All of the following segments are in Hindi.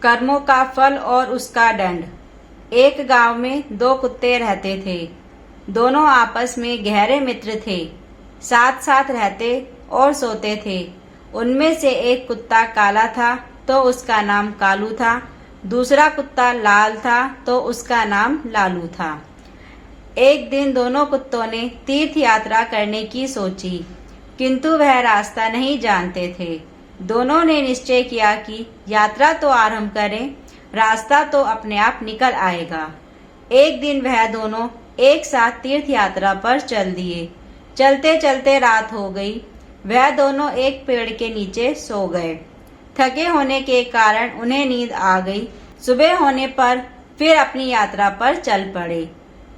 कर्मों का फल और उसका दंड। एक गांव में दो कुत्ते रहते थे। दोनों आपस में गहरे मित्र थे। साथ साथ रहते और सोते थे। उनमें से एक कुत्ता काला था तो उसका नाम कालू था। दूसरा कुत्ता लाल था तो उसका नाम लालू था। एक दिन दोनों कुत्तों ने तीर्थ यात्रा करने की सोची, किंतु वह रास्ता नहीं जानते थे। दोनों ने निश्चय किया कि यात्रा तो आरंभ करें, रास्ता तो अपने आप निकल आएगा। एक दिन वह दोनों एक साथ तीर्थ यात्रा पर चल दिए। चलते चलते रात हो गई। वह दोनों एक पेड़ के नीचे सो गए। थके होने के कारण उन्हें नींद आ गई। सुबह होने पर फिर अपनी यात्रा पर चल पड़े।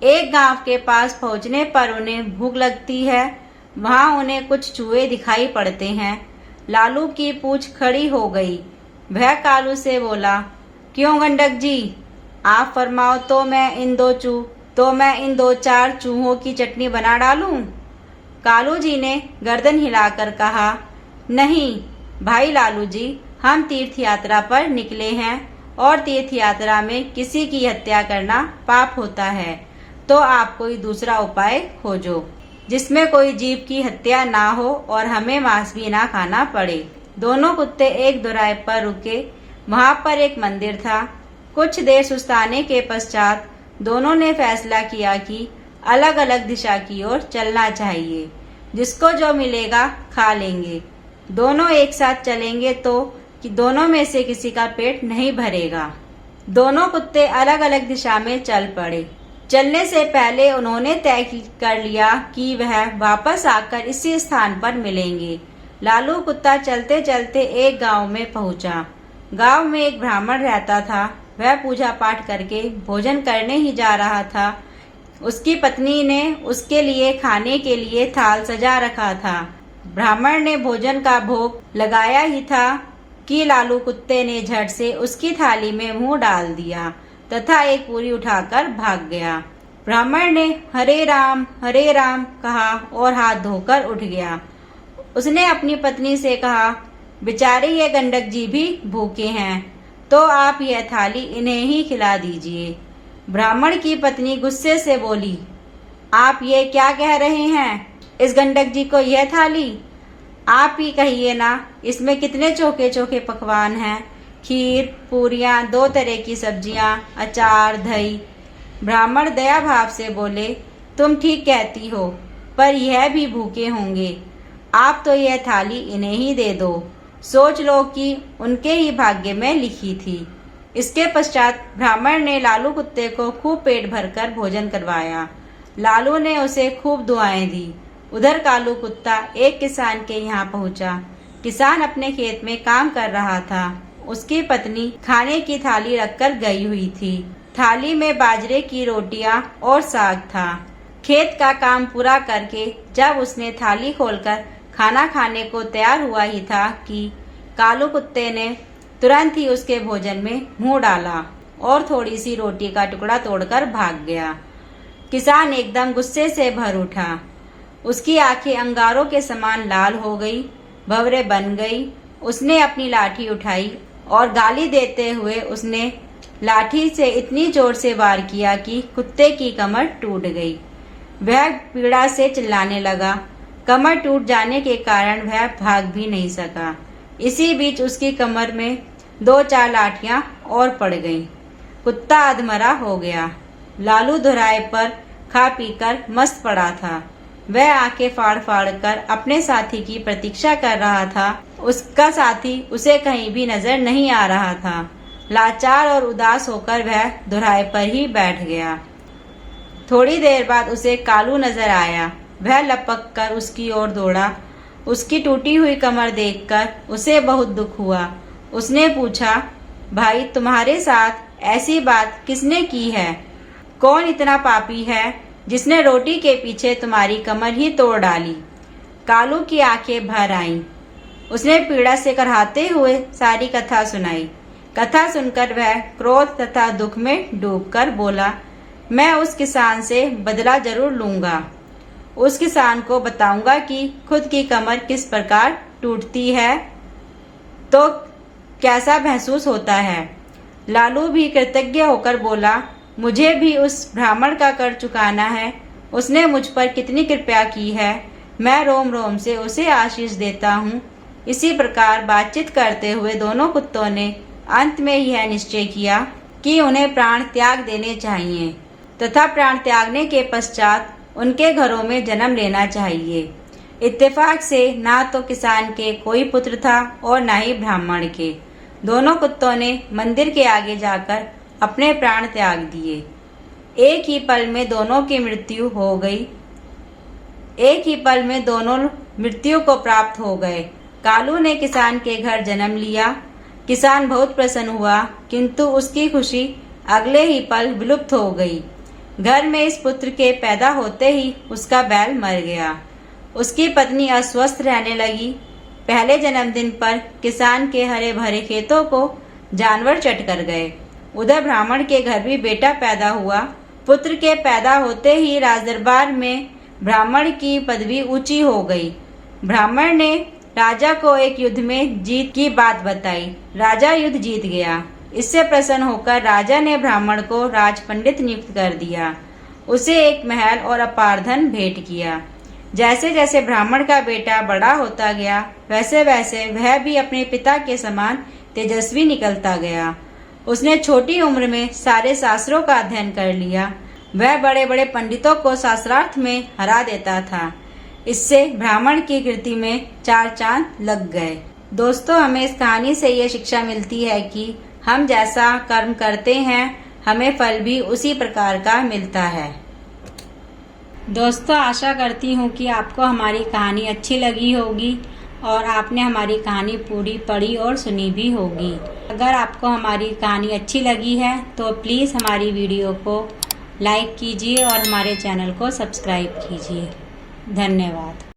एक गांव के पास पहुंचने पर उन्हें भूख लगती है। वहां उन्हें कुछ चूहे दिखाई पड़ते हैं। लालू की पूंछ खड़ी हो गई। वह कालू से बोला, क्यों गंडक जी, आप फरमाओ तो मैं इन दो चार चूहों की चटनी बना डालूं। कालू जी ने गर्दन हिलाकर कहा, नहीं भाई लालू जी, हम तीर्थ यात्रा पर निकले हैं और तीर्थ यात्रा में किसी की हत्या करना पाप होता है, तो आप कोई दूसरा उपाय खोजो जिसमें कोई जीव की हत्या ना हो और हमें मांस भी ना खाना पड़े। दोनों कुत्ते एक दोराहे पर रुके। वहां पर एक मंदिर था। कुछ देर सुस्ताने के पश्चात दोनों ने फैसला किया कि अलग अलग दिशा की ओर चलना चाहिए। जिसको जो मिलेगा खा लेंगे। दोनों एक साथ चलेंगे तो कि दोनों में से किसी का पेट नहीं भरेगा। दोनों कुत्ते अलग अलग दिशा में चल पड़े। चलने से पहले उन्होंने तय कर लिया कि वह वापस आकर इसी स्थान पर मिलेंगे। लालू कुत्ता चलते चलते एक गांव में पहुंचा। गांव में एक ब्राह्मण रहता था। वह पूजा पाठ करके भोजन करने ही जा रहा था। उसकी पत्नी ने उसके लिए खाने के लिए थाल सजा रखा था। ब्राह्मण ने भोजन का भोग लगाया ही था कि लालू कुत्ते ने झट से उसकी थाली में मुंह डाल दिया तथा एक पूरी उठाकर भाग गया। ब्राह्मण ने हरे राम कहा और हाथ धोकर उठ गया। उसने अपनी पत्नी से कहा, बेचारे ये गंडक जी भी भूखे हैं, तो आप यह थाली इन्हें ही खिला दीजिए। ब्राह्मण की पत्नी गुस्से से बोली, आप ये क्या कह रहे हैं? इस गंडक जी को यह थाली? आप ही कहिए ना, इसमें कितने चोखे चोखे पकवान हैं, खीर, पूरियां, 2 तरह की सब्जियां, अचार, दही। ब्राह्मण दया भाव से बोले, तुम ठीक कहती हो, पर यह भी भूखे होंगे। आप तो यह थाली इन्हें ही दे दो। सोच लो कि उनके ही भाग्य में लिखी थी। इसके पश्चात ब्राह्मण ने लालू कुत्ते को खूब पेट भरकर भोजन करवाया। लालू ने उसे खूब दुआएं दी। उधर कालू कुत्ता एक किसान के यहाँ पहुँचा। किसान अपने खेत में काम कर रहा था। उसकी पत्नी खाने की थाली रखकर गई हुई थी। थाली में बाजरे की रोटियां और साग था। खेत का काम पूरा करके जब उसने थाली खोलकर खाना खाने को तैयार हुआ ही था कि कालू कुत्ते ने तुरंत ही उसके भोजन में मुंह डाला और थोड़ी सी रोटी का टुकड़ा तोड़कर भाग गया। किसान एकदम गुस्से से भर उठा। उसकी आंखें अंगारों के समान लाल हो गई, भंवरे बन गई। उसने अपनी लाठी उठाई और गाली देते हुए उसने लाठी से इतनी जोर से वार किया कि कुत्ते की कमर टूट गई। वह पीड़ा से चिल्लाने लगा। कमर टूट जाने के कारण वह भाग भी नहीं सका। इसी बीच उसकी कमर में 2-4 लाठियां और पड़ गईं। कुत्ता अधमरा हो गया। लालू दोराहे पर खा पीकर मस्त पड़ा था। वह आंखें फाड़ फाड़ कर अपने साथी की प्रतीक्षा कर रहा था। उसका साथी उसे कहीं भी नजर नहीं आ रहा था। लाचार और उदास होकर वह दोराहे पर ही बैठ गया। थोड़ी देर बाद उसे कालू नजर आया। वह लपक कर उसकी ओर दौड़ा। उसकी टूटी हुई कमर देखकर उसे बहुत दुख हुआ। उसने पूछा, भाई तुम्हारे साथ ऐसी बात किसने की है? कौन इतना पापी है जिसने रोटी के पीछे तुम्हारी कमर ही तोड़ डाली? कालू की आंखें भर आईं। उसने पीड़ा से कराहते हुए सारी कथा सुनाई। कथा सुनकर वह क्रोध तथा दुख में डूबकर बोला, मैं उस किसान से बदला जरूर लूंगा। उस किसान को बताऊंगा कि खुद की कमर किस प्रकार टूटती है तो कैसा महसूस होता है। लालू भी कृतज्ञ होकर बोला, मुझे भी उस ब्राह्मण का कर चुकाना है। उसने मुझ पर कितनी कृपा की है, मैं रोम रोम से उसे आशीष देता हूँ। इसी प्रकार बातचीत करते हुए दोनों कुत्तों ने अंत में यह निश्चय किया कि उन्हें प्राण त्याग देने चाहिए तथा प्राण त्यागने के पश्चात उनके घरों में जन्म लेना चाहिए। इत्तेफाक से ना तो किसान के कोई पुत्र था और ना ही ब्राह्मण के। दोनों कुत्तों ने मंदिर के आगे जाकर अपने प्राण त्याग दिए। एक ही पल में दोनों की मृत्यु हो गई। एक ही पल में दोनों मृत्यु को प्राप्त हो गए। कालू ने किसान के घर जन्म लिया। किसान बहुत प्रसन्न हुआ, किंतु उसकी खुशी अगले ही पल विलुप्त हो गई। घर में इस पुत्र के पैदा होते ही उसका बैल मर गया। उसकी पत्नी अस्वस्थ रहने लगी। पहले जन्मदिन पर किसान के हरे भरे खेतों को जानवर चट कर गए। उधर ब्राह्मण के घर भी बेटा पैदा हुआ। पुत्र के पैदा होते ही राजदरबार में ब्राह्मण की पदवी ऊंची हो गई। ब्राह्मण ने राजा को एक युद्ध में जीत की बात बताई। राजा युद्ध जीत गया। इससे प्रसन्न होकर राजा ने ब्राह्मण को राजपंडित नियुक्त कर दिया। उसे एक महल और अपार धन भेंट किया। जैसे जैसे ब्राह्मण का बेटा बड़ा होता गया, वैसे वैसे वह भी अपने पिता के समान तेजस्वी निकलता गया। उसने छोटी उम्र में सारे शास्त्रों का अध्ययन कर लिया। वह बड़े बड़े पंडितों को शास्त्रार्थ में हरा देता था। इससे ब्राह्मण की कीर्ति में 4 चांद लग गए। दोस्तों, हमें इस कहानी से ये शिक्षा मिलती है कि हम जैसा कर्म करते हैं, हमें फल भी उसी प्रकार का मिलता है। दोस्तों, आशा करती हूँ कि आपको हमारी कहानी अच्छी लगी होगी और आपने हमारी कहानी पूरी पढ़ी और सुनी भी होगी। अगर आपको हमारी कहानी अच्छी लगी है तो प्लीज़ हमारी वीडियो को लाइक कीजिए और हमारे चैनल को सब्सक्राइब कीजिए। धन्यवाद।